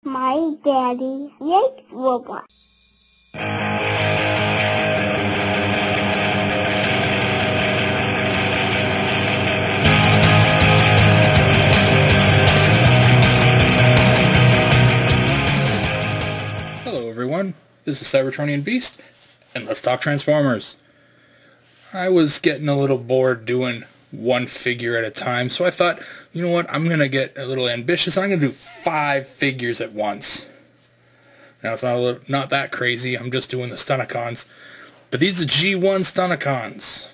My daddy hates robots. Hello everyone, this is Cybertronian Beast, and let's talk Transformers. I was getting a little bored doing one figure at a time, so I thought, you know what, I'm going to get a little ambitious. I'm going to do 5 figures at once. Now it's not that crazy, I'm just doing the Stunticons. But these are G1 Stunticons.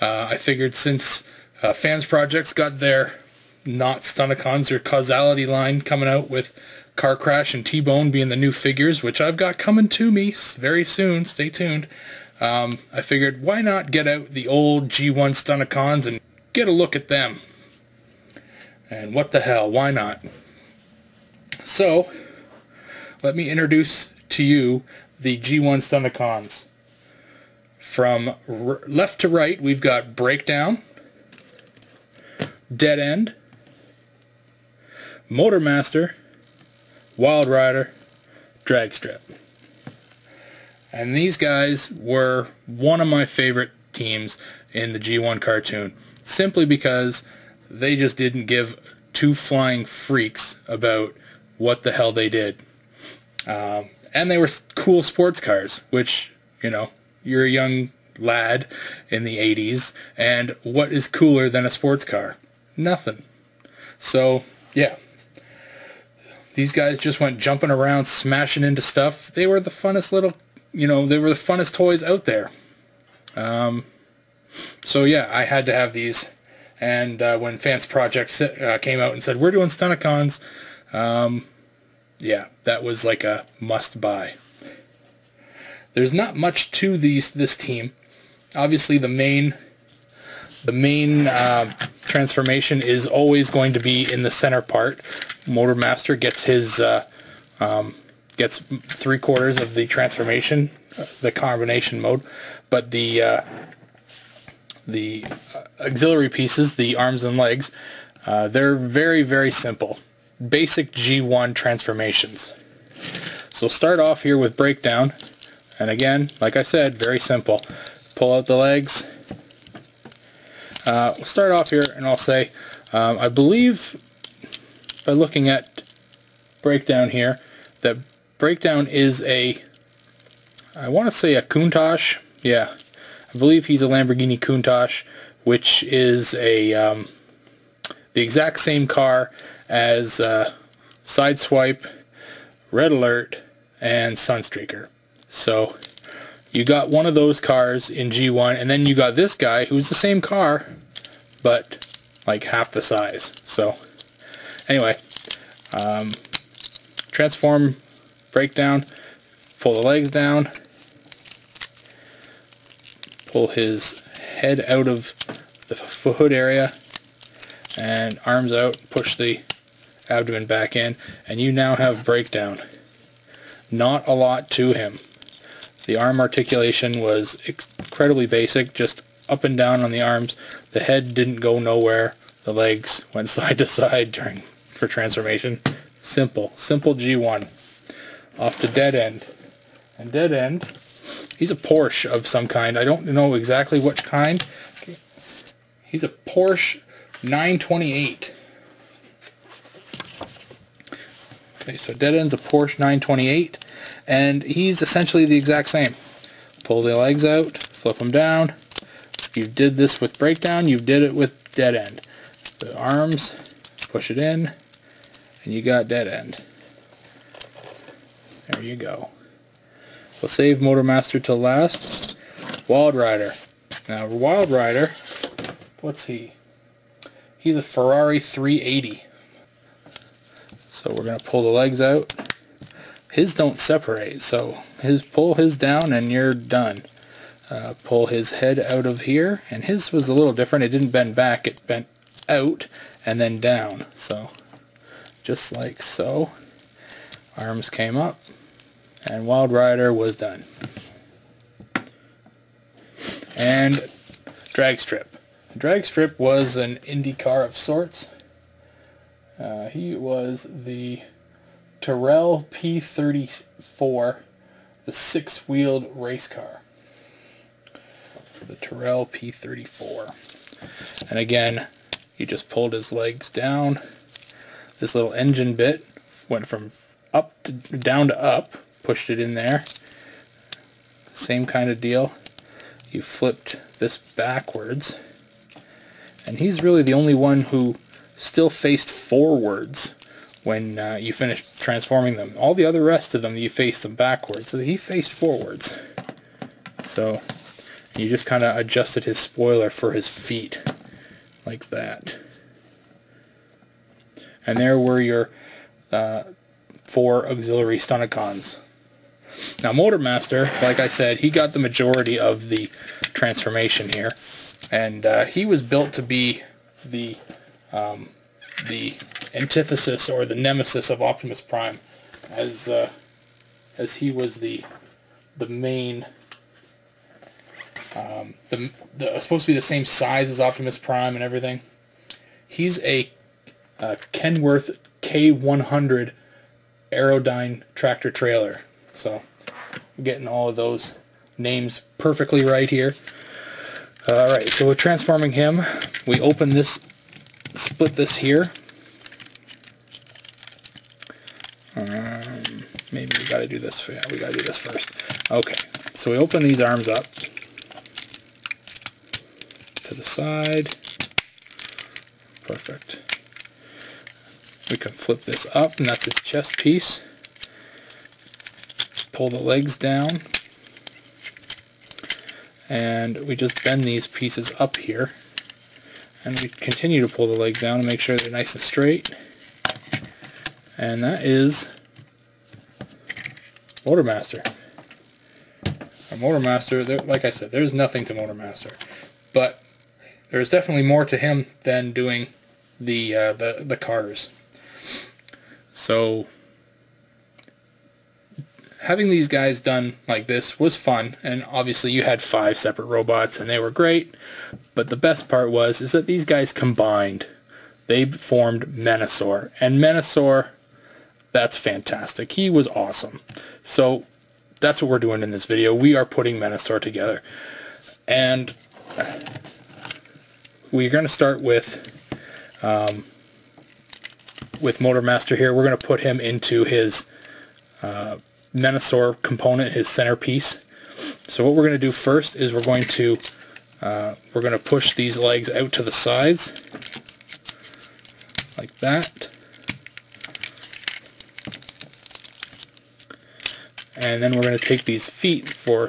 I figured since Fans Projects got their not Stunticons, their causality line coming out with Car Crash and T-Bone being the new figures, which I've got coming to me very soon, stay tuned. I figured, why not get out the old G1 Stunticons and get a look at them? And what the hell, why not? So, let me introduce to you the G1 Stunticons. From left to right, we've got Breakdown, Dead End, Motormaster, Wildrider, Dragstrip. And these guys were one of my favorite teams in the G1 cartoon, simply because they just didn't give two flying freaks about what the hell they did. And they were cool sports cars, which, you know, you're a young lad in the 80s, and what is cooler than a sports car? Nothing. So, yeah. These guys just went jumping around, smashing into stuff. They were the funnest little, you know, they were the funnest toys out there. So yeah, I had to have these. And when Fans Project came out and said, we're doing Stunticons, yeah, that was like a must-buy. There's not much to this team. Obviously, the main transformation is always going to be in the center part. Motormaster gets his gets 3/4 of the transformation, the combination mode, but the auxiliary pieces, the arms and legs, they're very, very simple, basic G1 transformations. So start off here with Breakdown, and again, like I said, very simple. Pull out the legs. We'll start off here, and I'll say, I believe, by looking at Breakdown here, that Breakdown is I want to say a Countach. Yeah, I believe he's a Lamborghini Countach, which is the exact same car as Sideswipe, Red Alert, and Sunstreaker. So you got one of those cars in G1, and then you got this guy who's the same car, but like half the size. So anyway, transform Breakdown, pull the legs down, pull his head out of the hood area, and arms out, push the abdomen back in, and you now have Breakdown. Not a lot to him. The arm articulation was incredibly basic, just up and down on the arms. The head didn't go nowhere. The legs went side to side for transformation. Simple G1. Off to Dead End. And Dead End, he's a Porsche of some kind. I don't know exactly which kind. He's a Porsche 928. Okay, so Dead End's a Porsche 928, and he's essentially the exact same. Pull the legs out, flip them down. You did this with Breakdown, you did it with Dead End. The arms, push it in, and you got Dead End. There you go. We'll save Motormaster till last. Wildrider. Now, Wildrider, what's he? He's a Ferrari 380. So we're going to pull the legs out. His don't separate, so pull his down and you're done. Pull his head out of here, and his was a little different. It didn't bend back, it bent out and then down. So just like so. Arms came up, and Wildrider was done. And Dragstrip. Dragstrip was an Indy car of sorts. He was the Tyrrell P34, the 6-wheeled race car. The Tyrrell P34. And again, he just pulled his legs down. This little engine bit went from up to down to up, pushed it in there. Same kind of deal. You flipped this backwards. And he's really the only one who still faced forwards when you finished transforming them. All the other rest of them, you faced them backwards. So he faced forwards. So you just kind of adjusted his spoiler for his feet, like that. And there were your 4 auxiliary Stunticons. Now Motormaster, like I said, he got the majority of the transformation here. And he was built to be the antithesis or the nemesis of Optimus Prime, as he was the main, supposed to be the same size as Optimus Prime and everything. He's a Kenworth K100 Aerodyne tractor trailer. So I'm getting all of those names perfectly right here. Alright, so we're transforming him. We open this, split this here. Maybe we gotta do this. Yeah, we gotta do this first. Okay, so we open these arms up to the side. Perfect. We can flip this up, and that's his chest piece. Pull the legs down. And we just bend these pieces up here. And we continue to pull the legs down to make sure they're nice and straight. And that is Motormaster. A Motormaster, like I said, there's nothing to Motormaster. But there's definitely more to him than doing the cars. So having these guys done like this was fun, and obviously you had 5 separate robots and they were great, but the best part is that these guys combined. They formed Menasor, and Menasor, that's fantastic. He was awesome. So that's what we're doing in this video. We are putting Menasor together, and we're going to start with Motormaster here. We're going to put him into his Menasor component, his centerpiece. So what we're going to do first is we're going to push these legs out to the sides like that, and then we're going to take these feet for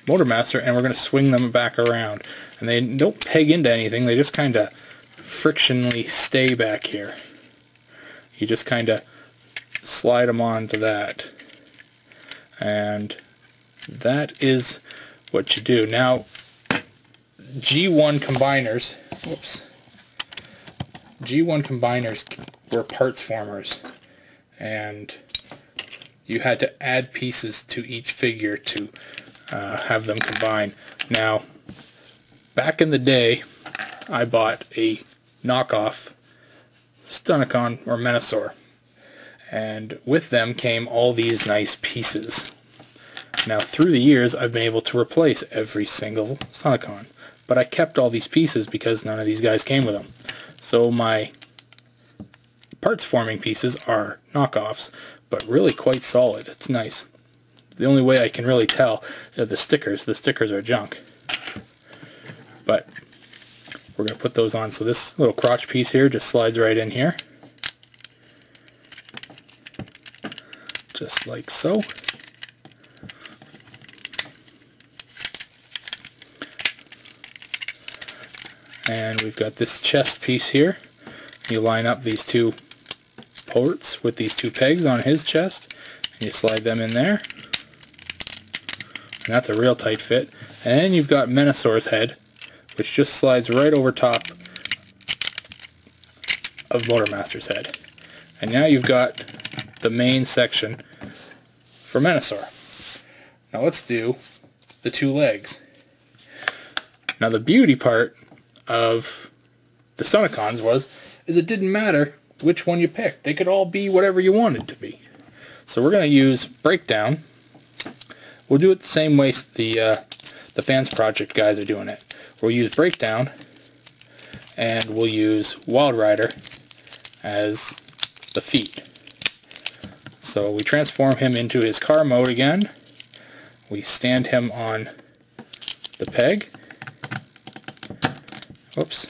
Motormaster and we're going to swing them back around, and they don't peg into anything, they just kind of frictionally stay back here. You just kind of slide them onto that. And that is what you do. Now, G1 combiners, G1 combiners were parts formers, and you had to add pieces to each figure to have them combine. Now, back in the day, I bought a knockoff Stunticon or Menasor, and with them came all these nice pieces. Now through the years I've been able to replace every single Stunticon, but I kept all these pieces because none of these guys came with them. So my parts forming pieces are knockoffs, but really quite solid. It's nice. The only way I can really tell are the stickers. The stickers are junk. But we're going to put those on. So this little crotch piece here just slides right in here. Just like so. And we've got this chest piece here. You line up these 2 ports with these 2 pegs on his chest, and you slide them in there. And that's a real tight fit. And then you've got Menasor's head, which just slides right over top of Motormaster's head. And now you've got the main section for Menasor. Now let's do the 2 legs. Now the beauty part of the Stunticons is it didn't matter which one you picked. They could all be whatever you wanted to be. So we're going to use breakdown. We'll do it the same way the Fans Project guys are doing it. We'll use breakdown, and we'll use Wildrider as the feet. So we transform him into his car mode again. We stand him on the peg. Oops.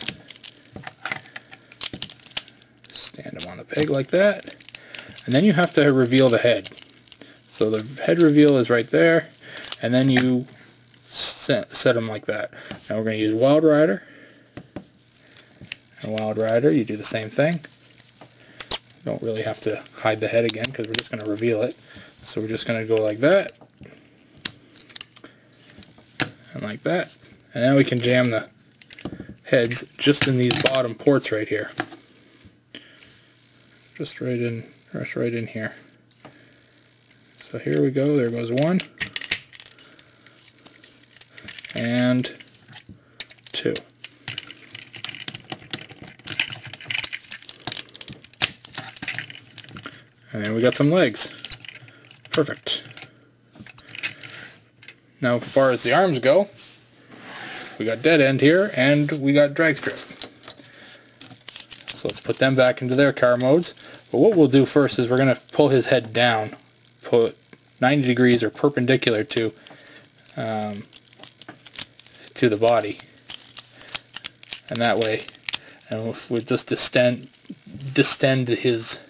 Stand him on the peg like that. And then you have to reveal the head. So the head reveal is right there, and then you set him like that. Now we're going to use Wildrider. And Wildrider, you do the same thing. You don't really have to hide the head again because we're just going to reveal it. So we're just going to go like that. And like that. And now we can jam the heads just in these bottom ports right here. Just right in here. So here we go, there goes one. And two. And then we got some legs. Perfect. Now as far as the arms go, we got dead end here and we got drag strip. So let's put them back into their car modes. But what we'll do first is we're going to pull his head down, put 90 degrees or perpendicular to the body, and that way, and we'll just distend his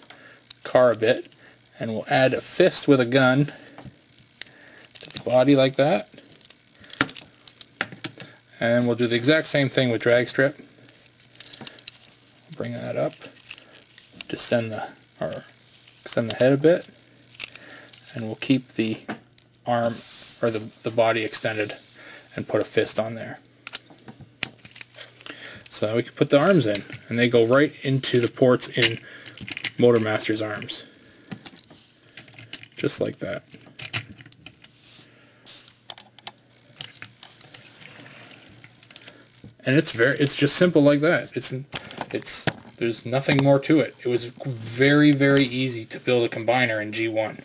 car a bit, and we'll add a fist with a gun to the body like that, and we'll do the exact same thing with drag strip. Bring that up, extend the head a bit, and we'll keep the arm or the body extended and put a fist on there. So now we can put the arms in, and they go right into the ports in Motormaster's arms. Just like that. And it's just simple like that. There's nothing more to it. It was very, very easy to build a combiner in G1.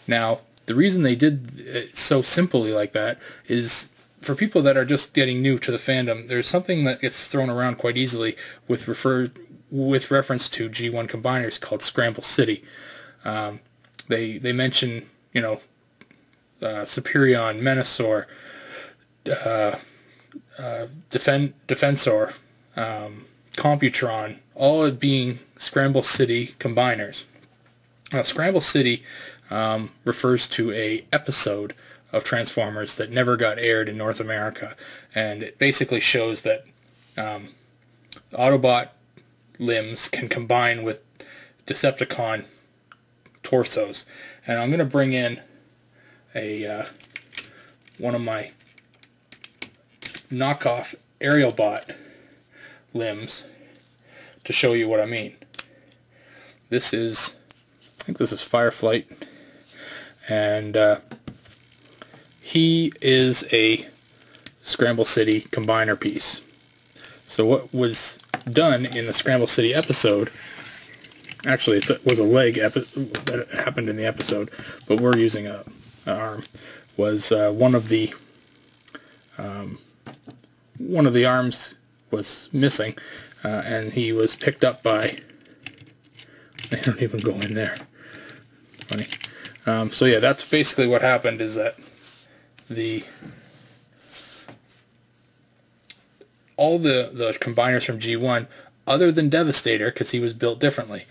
Now, the reason they did it so simply like that is for people that are just getting new to the fandom. There's something that gets thrown around quite easily with reference to G1 combiners called Scramble City. They mention, you know, Superion, Menasor, Defensor, Computron, all being Scramble City combiners. Now, Scramble City refers to a episode of Transformers that never got aired in North America, and it basically shows that Autobot limbs can combine with Decepticon torsos. And I'm going to bring in one of my knockoff Aerialbot limbs to show you what I mean. I think this is Fireflight, and he is a Scramble City combiner piece. So what was done in the Scramble City episode, actually it was a leg that happened in the episode, but we're using an arm, was one of the arms was missing, and he was picked up by, they don't even go in there, funny. So yeah, that's basically what happened, is that all the combiners from G1, other than Devastator, because he was built differently,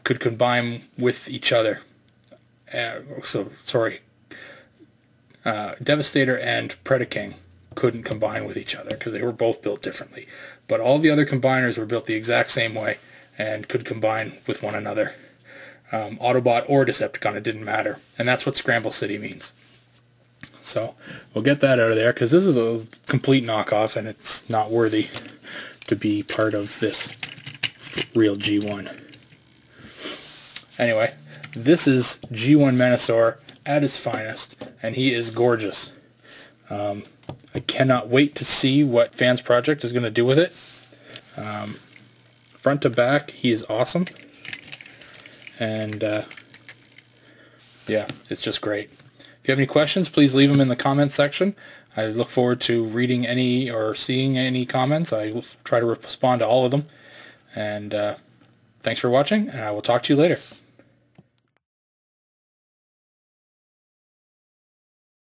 could combine with each other. Devastator and Predaking couldn't combine with each other because they were both built differently. But all the other combiners were built the exact same way and could combine with one another. Autobot or Decepticon, it didn't matter. And that's what Scramble City means. So we'll get that out of there because this is a complete knockoff and it's not worthy to be part of this real G1. Anyway, this is G1 Menasor at his finest, and he is gorgeous. I cannot wait to see what Fans Project is going to do with it. Front to back, he is awesome. And Yeah, it's just great. If you have any questions, please leave them in the comments section. I look forward to reading any or seeing any comments. I will try to respond to all of them. And thanks for watching, and I will talk to you later.